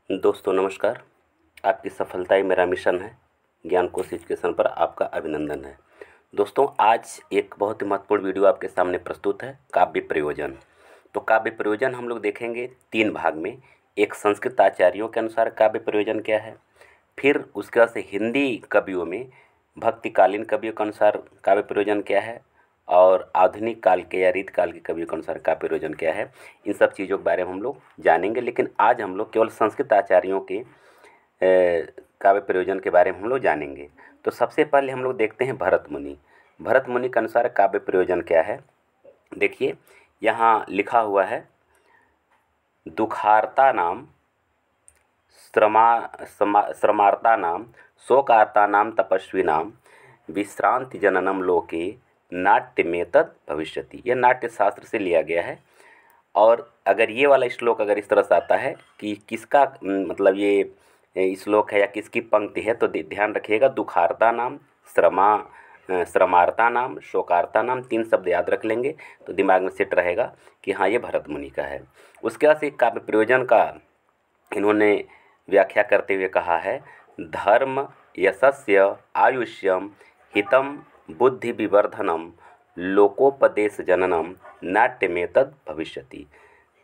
दोस्तों नमस्कार। आपकी सफलता ही मेरा मिशन है। ज्ञान कोश एजुकेशन पर आपका अभिनंदन है। दोस्तों आज एक बहुत ही महत्वपूर्ण वीडियो आपके सामने प्रस्तुत है, काव्य प्रयोजन। तो काव्य प्रयोजन हम लोग देखेंगे 3 भाग में। एक संस्कृत आचार्यों के अनुसार काव्य प्रयोजन क्या है, फिर उसके बाद से हिंदी कवियों में भक्तिकालीन कवियों के अनुसार काव्य प्रयोजन क्या है, और आधुनिक काल के या रीत काल के कवियों के अनुसार काव्य प्रयोजन क्या है। इन सब चीज़ों के बारे में हम लोग जानेंगे, लेकिन आज हम लोग केवल संस्कृत आचार्यों के काव्य प्रयोजन के बारे में हम लोग जानेंगे। तो सबसे पहले हम लोग देखते हैं भरत मुनि। भरत मुनि के अनुसार काव्य प्रयोजन क्या है। देखिए यहाँ लिखा हुआ है, दुखार्ता नाम श्रमार्ता नाम शोकार्ता नाम तपस्वी नाम विश्रांति जननम लोके नाट्यमेतद भविष्यति। यह नाट्य शास्त्र से लिया गया है। और अगर ये वाला श्लोक अगर इस तरह से आता है कि किसका मतलब ये श्लोक है या किसकी पंक्ति है, तो ध्यान रखिएगा, दुखार्ता नाम श्रमार्ता नाम शोकार्ता नाम 3 शब्द याद रख लेंगे तो दिमाग में सेट रहेगा कि हाँ ये भरत मुनि का है। उसके बाद से काव्य प्रयोजन का इन्होंने व्याख्या करते हुए कहा है, धर्म यशस्य आयुष्यम हितम बुद्धि विवर्धनम लोकोपदेश जननम नाट्यमेतद भविष्यति।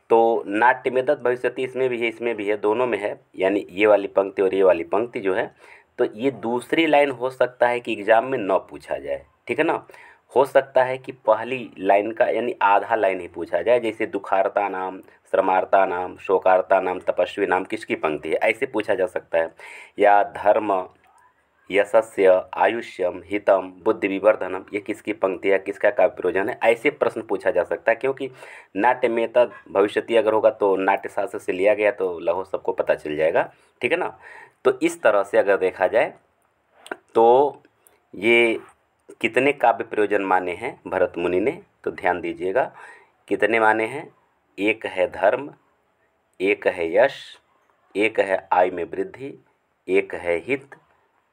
तो नाट्यमेतद भविष्यति इसमें भी है, इसमें भी है, दोनों में है। यानी ये वाली पंक्ति और ये वाली पंक्ति जो है, तो ये दूसरी लाइन हो सकता है कि एग्जाम में न पूछा जाए, ठीक है ना। हो सकता है कि पहली लाइन का यानी आधा लाइन ही पूछा जाए, जैसे दुखार्ता नाम श्रमार्ता नाम शोकार्ता नाम तपस्वी नाम किसकी पंक्ति है, ऐसे पूछा जा सकता है। या धर्म यशस्य आयुष्यम हितम बुद्धि विवर्धनम, ये किसकी पंक्ति है, किसका काव्य प्रयोजन है, ऐसे प्रश्न पूछा जा सकता है। क्योंकि नाट्यमेतद भविष्यति अगर होगा तो नाट्य शास्त्र से लिया गया तो लगभग सबको पता चल जाएगा, ठीक है ना। तो इस तरह से अगर देखा जाए तो ये कितने काव्य प्रयोजन माने हैं भरत मुनि ने, तो ध्यान दीजिएगा कितने माने हैं। एक है धर्म, एक है यश, एक है आय में वृद्धि, एक है हित,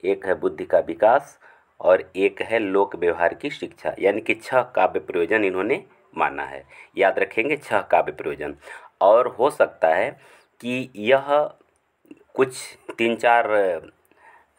एक है बुद्धि का विकास, और एक है लोक व्यवहार की शिक्षा। यानी कि 6 काव्य प्रयोजन इन्होंने माना है। याद रखेंगे 6 काव्य प्रयोजन। और हो सकता है कि यह कुछ 3-4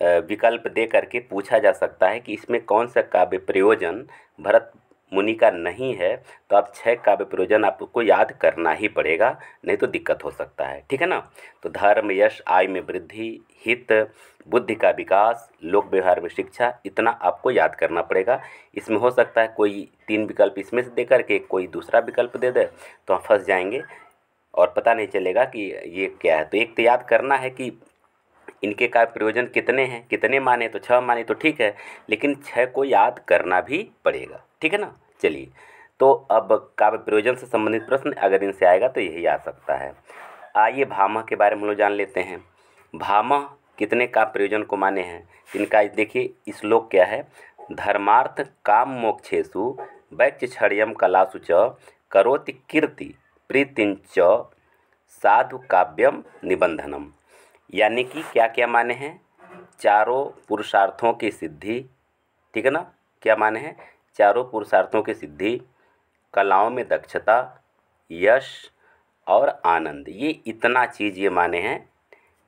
विकल्प दे करके पूछा जा सकता है कि इसमें कौन सा काव्य प्रयोजन भरत मुनि का नहीं है, तो आप 6 काव्य प्रयोजन आपको याद करना ही पड़ेगा, नहीं तो दिक्कत हो सकता है, ठीक है ना। तो धर्म यश आय में वृद्धि हित बुद्धि का विकास लोक व्यवहार में शिक्षा, इतना आपको याद करना पड़ेगा। इसमें हो सकता है कोई 3 विकल्प इसमें से दे करके कोई दूसरा विकल्प दे दे तो हम फंस जाएंगे और पता नहीं चलेगा कि ये क्या है। तो एक तो याद करना है कि इनके काव्य प्रयोजन कितने हैं, कितने माने, तो 6 माने तो ठीक है, लेकिन 6 को याद करना भी पड़ेगा, ठीक है ना। चलिए, तो अब काव्य प्रयोजन से संबंधित प्रश्न अगर इनसे आएगा तो यही आ सकता है। आइए भामह के बारे में हम लोग जान लेते हैं। भामह कितने काव्य प्रयोजन को माने हैं। इनका देखिए श्लोक क्या है, धर्मार्थ काम मोक्षेषु वैक्षछड़यम कलासु च करोति कीर्ति प्रीतिंच साधु काव्यम निबंधनम। यानी कि क्या क्या माने हैं, चारों पुरुषार्थों की सिद्धि, ठीक है ना। क्या माने हैं, चारों पुरुषार्थों की सिद्धि, कलाओं में दक्षता, यश और आनंद, ये इतना चीज़ ये माने हैं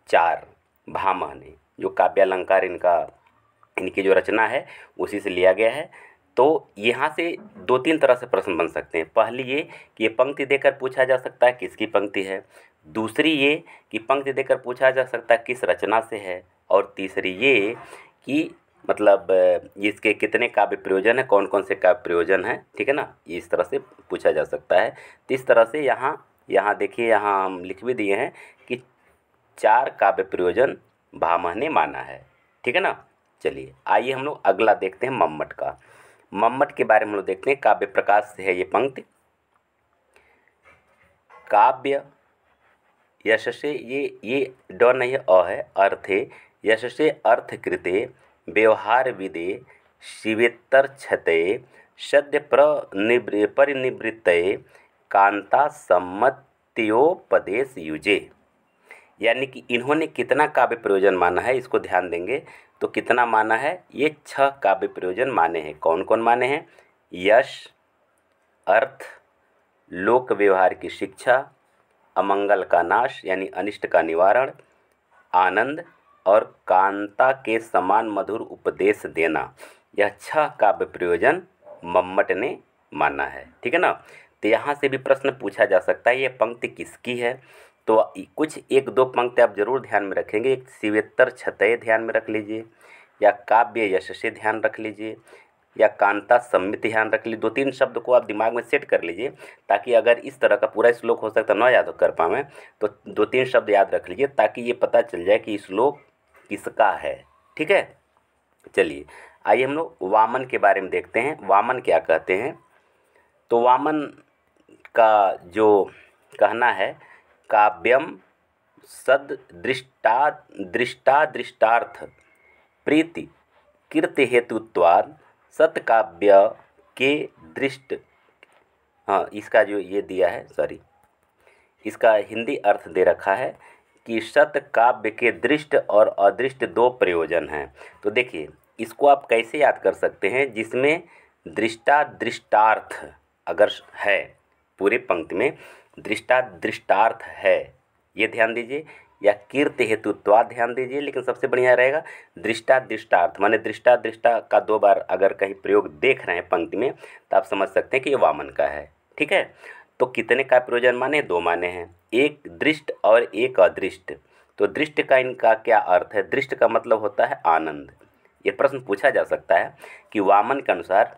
4 भामह ने। जो काव्यालंकार इनकी जो रचना है उसी से लिया गया है। तो यहाँ से 2-3 तरह से प्रश्न बन सकते हैं। पहली ये कि ये पंक्ति देकर पूछा जा सकता है किसकी पंक्ति है। दूसरी ये कि पंक्ति देकर पूछा जा सकता है किस रचना से है। और तीसरी ये कि मतलब इसके कितने काव्य प्रयोजन है, कौन कौन से काव्य प्रयोजन हैं, ठीक है ना। इस तरह से पूछा जा सकता है। तो इस तरह से यहाँ देखिए, यहाँ हम लिख भी दिए हैं कि 4 काव्य प्रयोजन भामह ने माना है, ठीक है ना। चलिए आइए हम लोग अगला देखते हैं मम्मट का। मम्मट के बारे में हम लोग देखते हैं। काव्य प्रकाश से है ये पंक्ति, काव्य यशसे, ये ड नहीं है, अ है, अर्थे यशसे अर्थ कृते व्यवहार विदे शिवेत्तर क्षते सद्य परिनिवृत्तये कांता सम्मत्योपदेश युजे। यानी कि इन्होंने कितना काव्य प्रयोजन माना है, इसको ध्यान देंगे तो कितना माना है, ये 6 काव्य प्रयोजन माने हैं। कौन कौन माने हैं, यश, अर्थ, लोक व्यवहार की शिक्षा, अमंगल का नाश यानी अनिष्ट का निवारण, आनंद और कांता के समान मधुर उपदेश देना, यह 6 काव्य प्रयोजन मम्मट ने माना है। ठीक है ना। तो यहाँ से भी प्रश्न पूछा जा सकता है ये पंक्ति किसकी है। तो कुछ 1-2 पंक्ति आप जरूर ध्यान में रखेंगे। एक शिवेत्तर छतय ध्यान में रख लीजिए, या काव्य यश से ध्यान रख लीजिए, या कांता सम्मित ध्यान रख लीजिए। 2-3 शब्द को आप दिमाग में सेट कर लीजिए, ताकि अगर इस तरह का पूरा श्लोक हो सकता न याद कर पाएँ तो 2-3 शब्द याद रख लीजिए, ताकि ये पता चल जाए कि श्लोक किसका है। ठीक है। चलिए आइए हम लोग वामन के बारे में देखते हैं। वामन क्या कहते हैं। तो वामन का जो कहना है, काव्यम सद दृष्टार्थ प्रीति कीर्ति हेतुत्वाद सत्काव्य के दृष्ट, हाँ इसका जो ये दिया है, सॉरी इसका हिंदी अर्थ दे रखा है कि सत्काव्य के दृष्ट और अदृष्ट 2 प्रयोजन हैं। तो देखिए इसको आप कैसे याद कर सकते हैं, जिसमें दृष्टार्थ अगर है, पूरे पंक्ति में दृष्टार्थ है, ये ध्यान दीजिए, या कीर्ति हेतुत्वाद ध्यान दीजिए। लेकिन सबसे बढ़िया रहेगा दृष्टार्थ, माने दृष्टा का 2 बार अगर कहीं प्रयोग देख रहे हैं पंक्ति में, तो आप समझ सकते हैं कि ये वामन का है। ठीक है। तो कितने का प्रयोजन माने? 2 माने हैं, एक दृष्ट और एक अदृष्ट। तो दृष्ट का इनका क्या अर्थ है? दृष्ट का मतलब होता है आनंद। ये प्रश्न पूछा जा सकता है कि वामन के अनुसार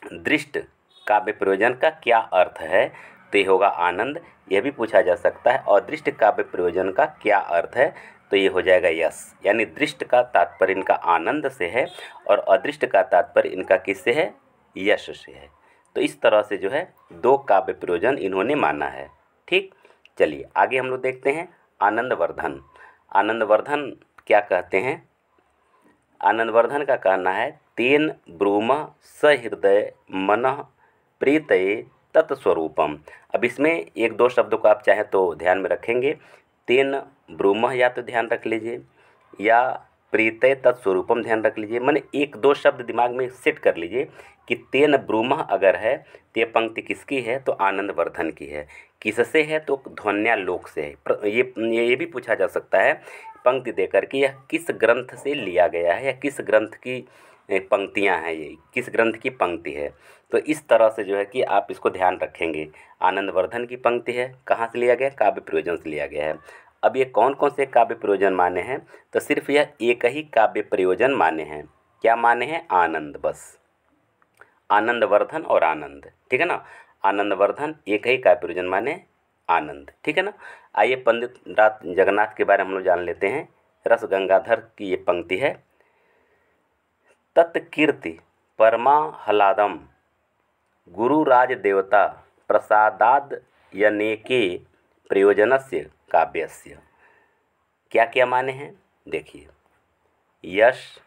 दृष्ट काव्य प्रयोजन का क्या अर्थ है, तो ये होगा आनंद। यह भी पूछा जा सकता है अदृष्ट काव्य प्रयोजन का क्या अर्थ है, तो ये हो जाएगा यश। यानी दृष्ट का तात्पर्य इनका आनंद से है और अदृष्ट का तात्पर्य इनका किससे है? यश से है। तो इस तरह से जो है 2 काव्य प्रयोजन इन्होंने माना है। ठीक। चलिए आगे हम लोग देखते हैं आनंदवर्धन। आनंदवर्धन क्या कहते हैं? आनंदवर्धन का कहना है, तेन ब्रूमः सहृदय मनः प्रीतये तत्स्वरूपम। अब इसमें 1-2 शब्दों को आप चाहें तो ध्यान में रखेंगे। तेन ब्रूमः या तो ध्यान रख लीजिए, या प्रीतये तत्स्वरूपम ध्यान रख लीजिए। माने 1-2 शब्द दिमाग में सेट कर लीजिए कि तेन ब्रूमः अगर है तो ये पंक्ति किसकी है? तो आनंदवर्धन की है। किससे है? तो ध्वन्यालोक से है। ये भी पूछा जा सकता है पंक्ति देकर कि यह किस ग्रंथ से लिया गया है, या किस ग्रंथ की पंक्तियां हैं, ये किस ग्रंथ की पंक्ति है। तो इस तरह से जो है कि आप इसको ध्यान रखेंगे। आनंदवर्धन की पंक्ति है, कहाँ से लिया गया? काव्य प्रयोजन से लिया गया है। अब ये कौन कौन से काव्य प्रयोजन माने हैं? तो सिर्फ यह एक ही काव्य प्रयोजन माने हैं। क्या माने हैं? आनंद, बस आनंदवर्धन और आनंद। ठीक है ना। आनंदवर्धन एक ही काव्य प्रयोजन माने आनंद। ठीक है ना। आइए पंडित जगन्नाथ के बारे में हम लोग जान लेते हैं। रस गंगाधर की ये पंक्ति है, तत्कीर्ति परमाह्लादम गुरुराज देवता प्रसादाद यनेके प्रयोजनस्य काव्यस्य। क्या क्या माने हैं? देखिए, यश,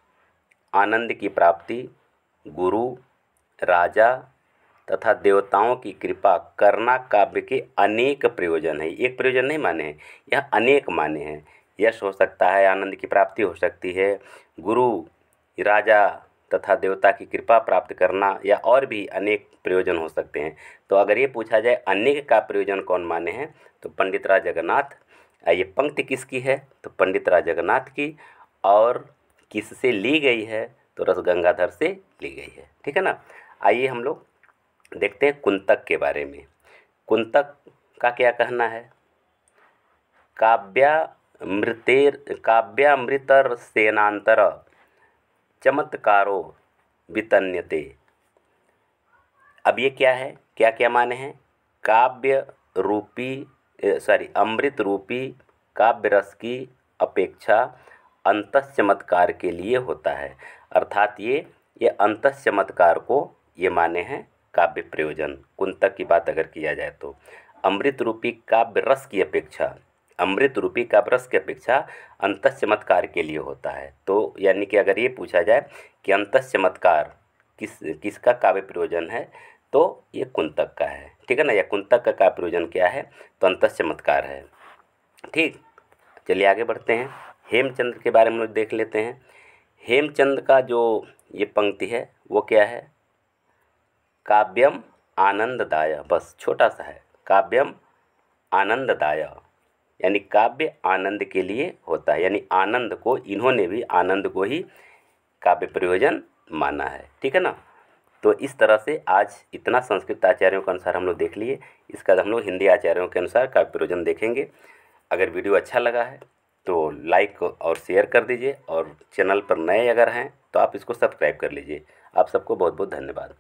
आनंद की प्राप्ति, गुरु, राजा तथा देवताओं की कृपा करना काव्य के अनेक प्रयोजन है। एक प्रयोजन नहीं माने हैं, यह अनेक माने हैं। यश हो सकता है, आनंद की प्राप्ति हो सकती है, गुरु, राजा तथा देवता की कृपा प्राप्त करना, या और भी अनेक प्रयोजन हो सकते हैं। तो अगर ये पूछा जाए अनेक का प्रयोजन कौन माने हैं, तो पंडित राज जगन्नाथ। ये पंक्ति किसकी है? तो पंडित राज जगन्नाथ की। और किससे ली गई है? तो रस गंगाधर से ली गई है। ठीक है ना। आइए हम लोग देखते हैं कुंतक के बारे में। कुंतक का क्या कहना है? काव्यामृतर सेनांतर चमत्कारो वितन्यते। अब ये क्या है? क्या क्या माने हैं? काव्य रूपी अमृत रूपी काव्य रस की अपेक्षा अंतस चमत्कार के लिए होता है। अर्थात ये अंतस चमत्कार को ये माने हैं काव्य प्रयोजन। कुंतक की बात अगर किया जाए तो अमृत रूपी काव्य रस की अपेक्षा, अमृत रूपी काव्य रस की अपेक्षा अंतस चमत्कार के लिए होता है। तो यानी कि अगर ये पूछा जाए कि अंतस चमत्कार किसका काव्य प्रयोजन है, तो ये कुंतक का है। ठीक है ना। या कुंतक का काव्य प्रयोजन क्या है? तो अंतस चमत्कार है। ठीक। चलिए आगे बढ़ते हैं। हेमचंद्र के बारे में लोग देख लेते हैं। हेमचंद्र का जो ये पंक्ति है वो क्या है? काव्यम आनंददाय, बस छोटा सा है, काव्यम आनंददाय यानी काव्य आनंद के लिए होता है, यानी आनंद को, इन्होंने भी आनंद को ही काव्य प्रयोजन माना है। ठीक है ना। तो इस तरह से आज इतना संस्कृत आचार्यों के अनुसार हम लोग देख लिए। इसका हम लोग हिंदी आचार्यों के अनुसार काव्य प्रयोजन देखेंगे। अगर वीडियो अच्छा लगा है तो लाइक और शेयर कर दीजिए, और चैनल पर नए अगर हैं तो आप इसको सब्सक्राइब कर लीजिए। आप सबको बहुत बहुत धन्यवाद।